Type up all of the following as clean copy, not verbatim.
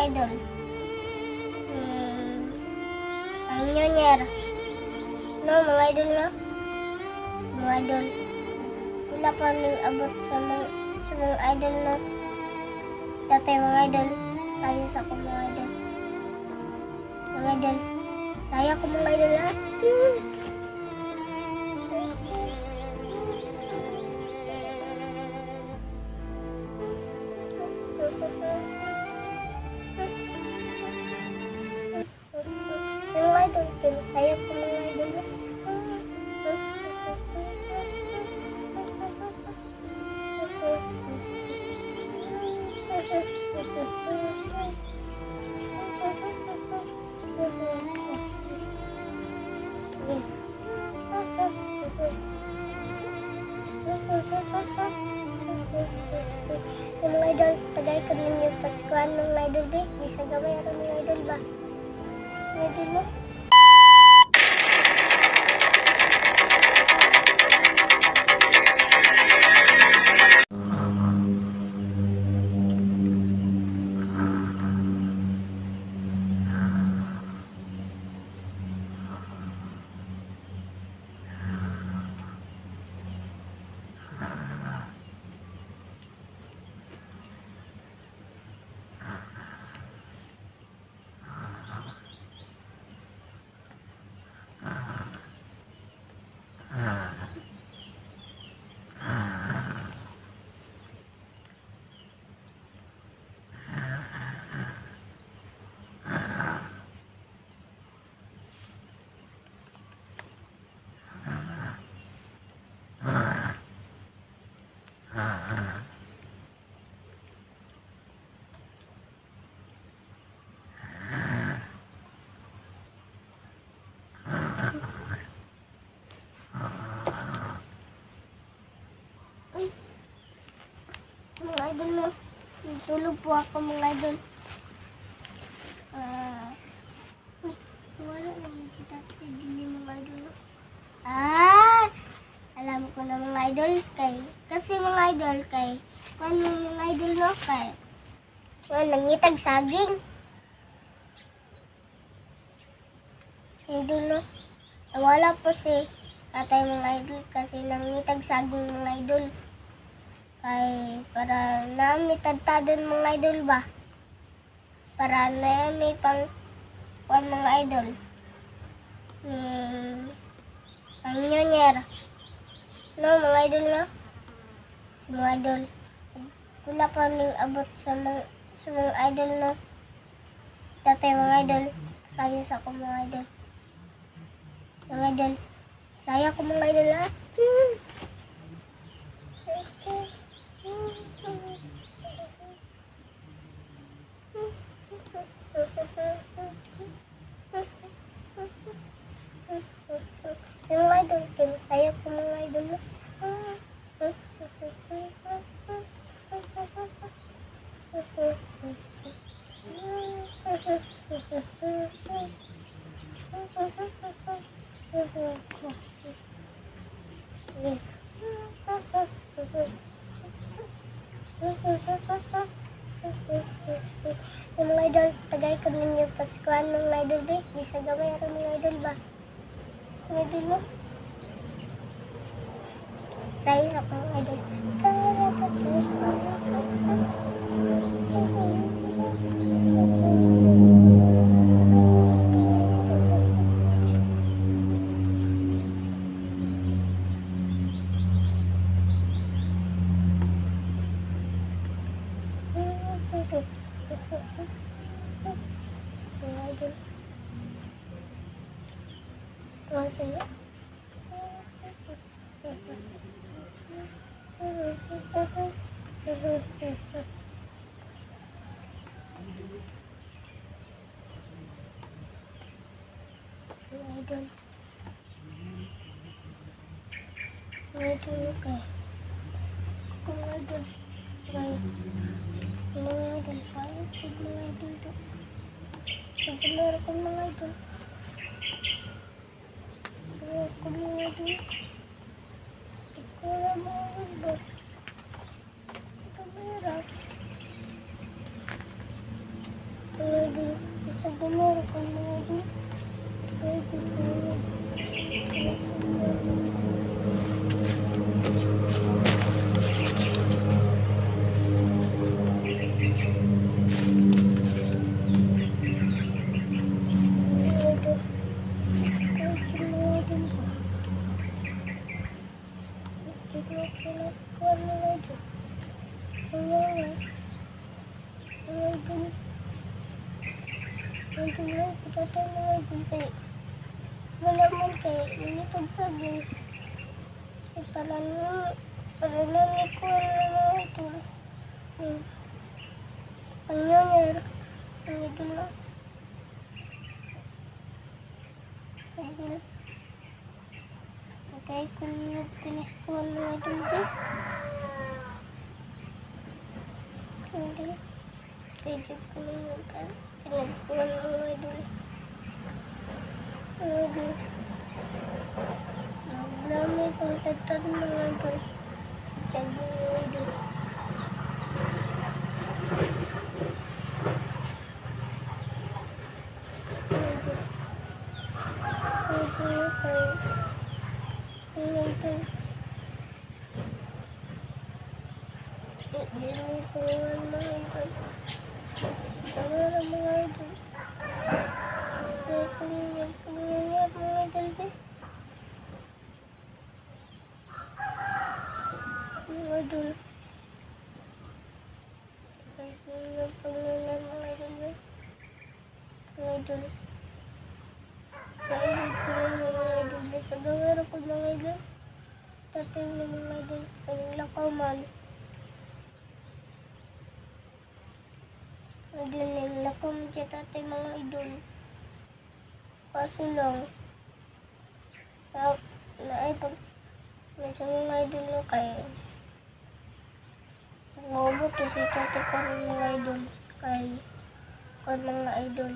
idol. Ang Nyonyer. No, mga idol no? Mga idol. Wala pa rin abot sa mga idol no? Dati mga idol. Sayos ako mga idol. Mga idol. Saya ko mga idol ha? Mga idol. Saya ko mga idol ha? Yung mga idol, tagay ko ninyo Paskuhan ng mga idol ba? Isa gawin ako mga idol ba? Mga idol mo? Mga idol mo, tulog po ako mga idol. Wala naman kita din yung mga idol mo. Alam ko na mga idol kasi mga idol paano mga idol mo nangitag saging. Idol no, wala po si tatay mga idol kasi nangitag saging mga idol. Para namin tadtadon mga idol ba? Para namin pang mga idol. Ang Nyonyer. No, mga idol no? Mga idol. Wala pa rin abot sa mga idol no? Dati mga idol. Sayos ako mga idol. Mga idol. Saya ko mga idol ha? Yung mga idol, saya ko mga idol mo. Yung mga idol, tagay ko ninyo Paskuhan ng mga idol ba? Isa gawin ako mga idol ba? Mga idol mo? Sayang ako mga idol. Mga idol. Isa gumero ko mga idol. Mga idol, mga wala man kayo, hindi pagsabi. Parang ko na ito. Ang nangyari, ang ito na. Okay, kung piniskuhan na ito dito. Hindi. Pwede ko na yung piniskuhan na ito. Dami kong tatad mga ito. Sabi mo ito. Sa gawin ko mga idol, tatay mo mga idol, ang lakaw man. Idol na yung lakaw mo siya tatay mga idol. Kaso lang, naipag, nasa mga idol na kayo. Ngobot to si tatay ko rin mga idol, kay mga idol.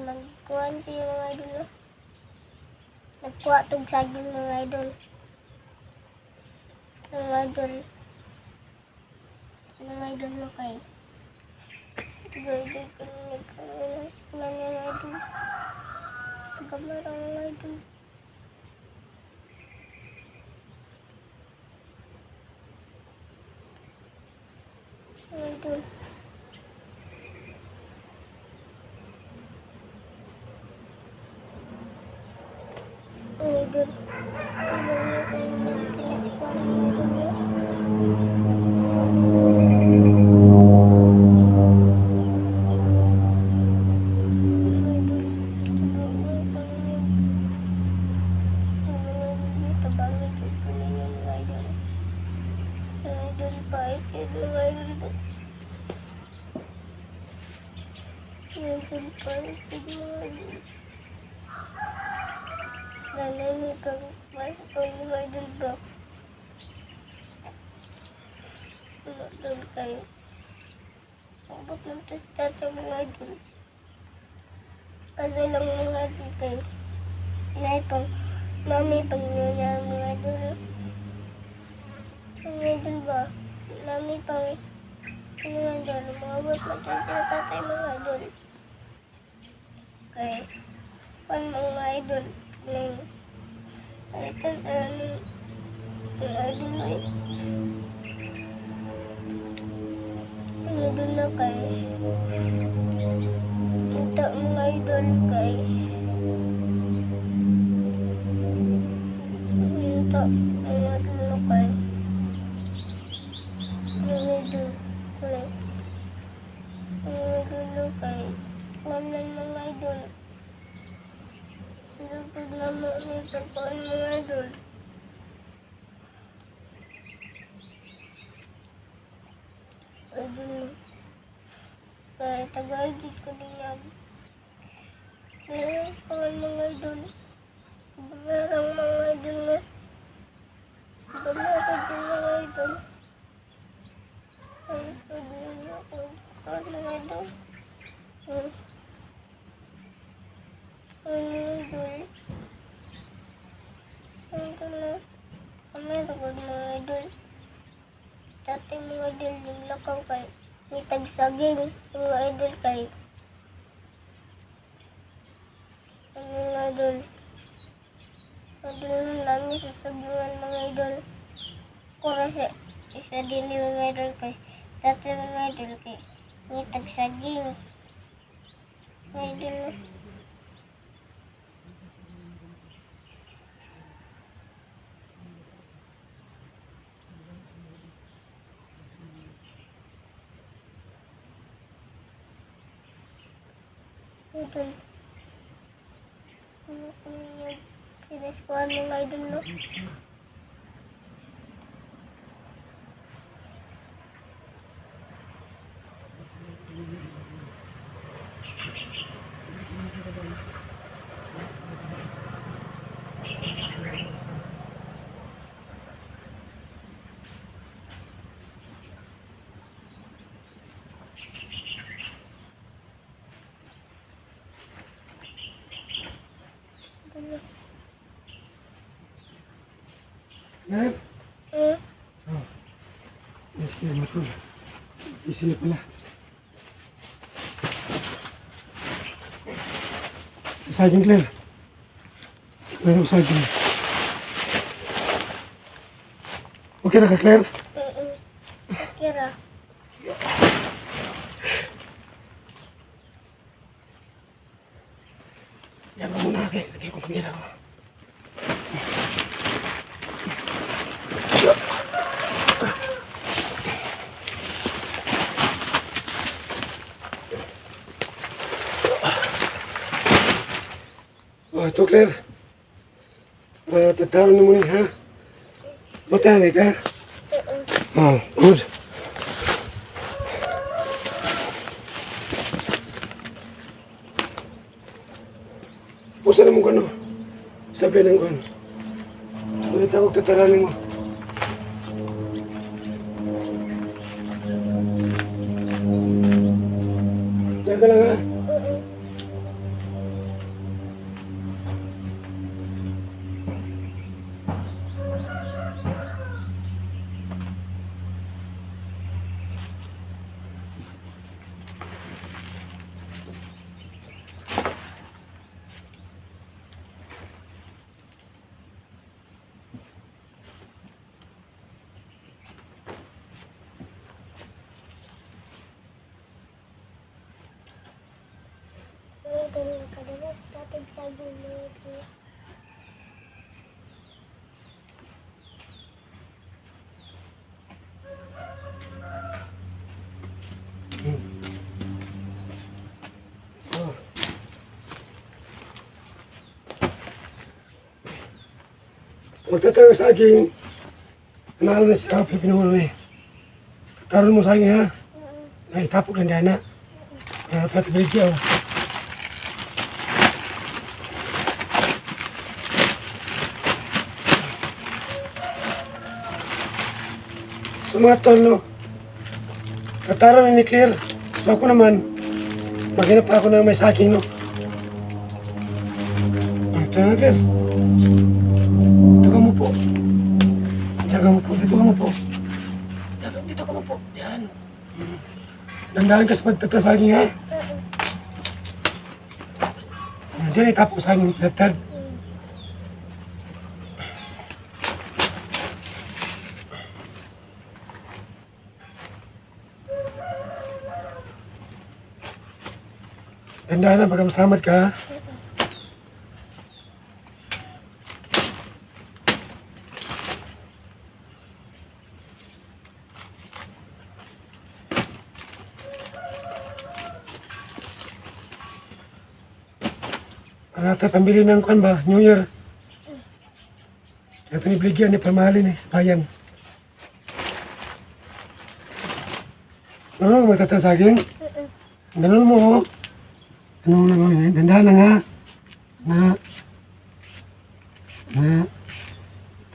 Nagkuhan siya mga idol. Nagkuha tong saging mga idol. Mga idol na kayo. Idol ko na nagkaroon na mga idol. Tagamara mga idol. Mga idol. Idol. Kayo. Abot ng testata mga idol. Kasi lang mga idol kayo. Naipang mami pag nangyayari mga idol. Mga idol ba? Mami pang mga idol. Umabot ng testata mga idol. Kaya pang mga idol. Ito mga idol ay idol na kay ito mga idol kay ito mga idol na kay mga idol na kay mamlan mga idol ito programa ito po mga idol kaya tagagid ko din yan. Kaya pangal mga idol. Bagarang mga idol na. Bagarang din mga idol. Ay, pwede na ako. Mga idol. Mga idol. Ito na. Kami ito mga idol. Dati mga idol yung lakaw kayo. Nitag saging, mga idol kay. Mga idol. Idol namin sa sagingan mga idol. Kura sa isa din yung mga idol kay. Dati mga idol kay. Nitag saging. Mga idol. Idol. Piniskuhan mga idol, no? Ngayon? Hmm? Oh. Yes, kaya matol. Isi na pala. Saging, Claire. Mayroong saging. Okay na ka, Claire? Kira. Yan ka muna, okay. Lagay ko kamera ko. Oh, ito, Claire. Tatawag na muna, ha? Botanik, ha? Oh, good. Pusa na mo ko, no? Sabi ng kuhan. Ulit ako tataranin mo. Diyan ka lang, ha? Idol, kadalas tatag saging mga idol. Oh. Magtatayo sa aking pangalan na si Kapi Pinuno eh. Karoon mo sa akin, ha? Ay, tapok lang dyan, ha? Tatibig yaw. Sa mga tol, no? Kataro na ni Claire. So ako naman, maghanap ako ng may saking, no? Ito na, Claire. Dito ka mo po. Diyan ka mo po. Dito ka mo po. Dito ka mo po. Yan. Dandahan ka sa pagtatasaging, ha? Diyan ay tapos saging tatad. Dandahan na, baka masamat ka, ha? Tayo pambili ng kwan ba? New Year. Ito ni Bligyan ni pamahalin eh, sa bayan. Marunong ka magtatang saging? Ganun mo, oh. Ano na gawin eh? Dandahan na nga.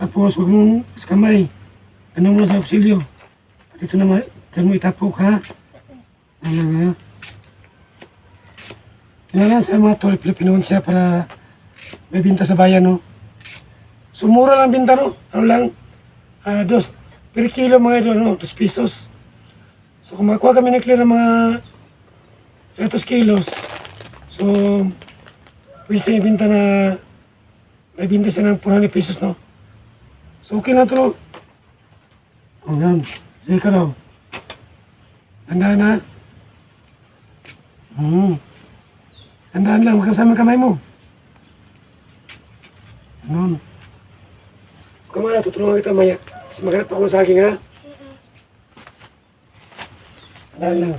Tapos, huwag mong sa kamay. Ano mo sa auxilio. Dito naman, dyan mo itapok, ha? Ano nga. Kailangan sa mga tol, Pilipinoon siya para may binta sa bayan, no? Sumura lang binta, no? Ano lang, 2 per kilo mga idol, no? 2 pesos. So kung makuha kami ng clear ng mga 100 kilos, so Wilson ibinta na may binta siya ng 400 pesos, no? So okay na ito, no? O yan, sige ka raw. Tandaan na. Tandaan lang, huwag kang sama kamay mo. Ano? Kamala, tutulungan kita maya. Kasi maghanap ako ng saging, ha? Tandaan lang.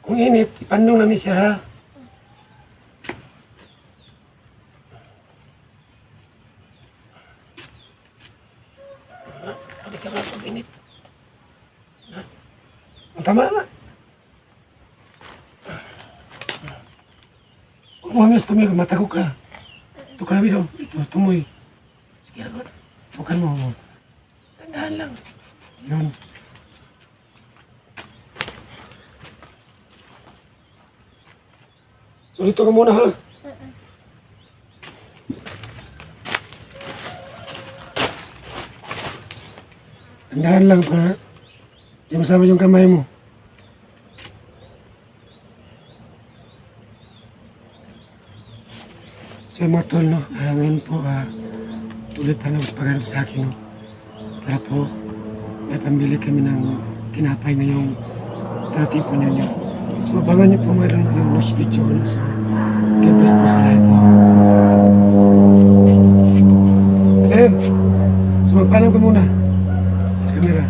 Kung init, ipandong namin siya, ha? Balik ka nga pag init. Tama na. Huwag mo kami tumoy, matako ka. Ito kami daw, ito, tumoy. Sige, agad. Bukan mo. Tandaan lang. Yun. So, dito ka muna, ha? Tandaan lang para di masama yung kamay mo. So mga tol, no? Ngayon po, tulad pa na mas paghanap sa akin, no? Para po, may pambili kami ng tinapay ngayong darating po ninyo. So abangan niyo po mga lang yung next video, no? So, God bless po sa lahat, no? Ayan. So magpaalam ko muna sa camera.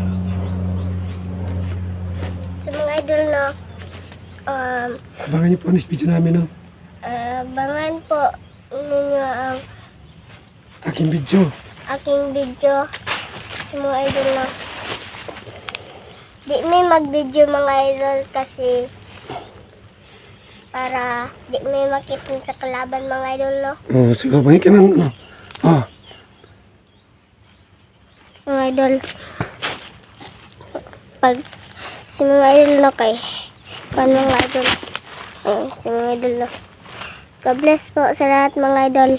Sa mga idol, no, Abangan niyo po next video namin, no? abangan po ninyo ang Aking video. aking video. Sa mga idol, no. Di may mag-video mga idol kasi para di may makita sa kalaban mga idol, no. Oh, sige, abangan ka ng, ano? Mga idol, pag si mga idol, no, kay paano mga idol, si mga idol, no. God bless po sa lahat mga idol.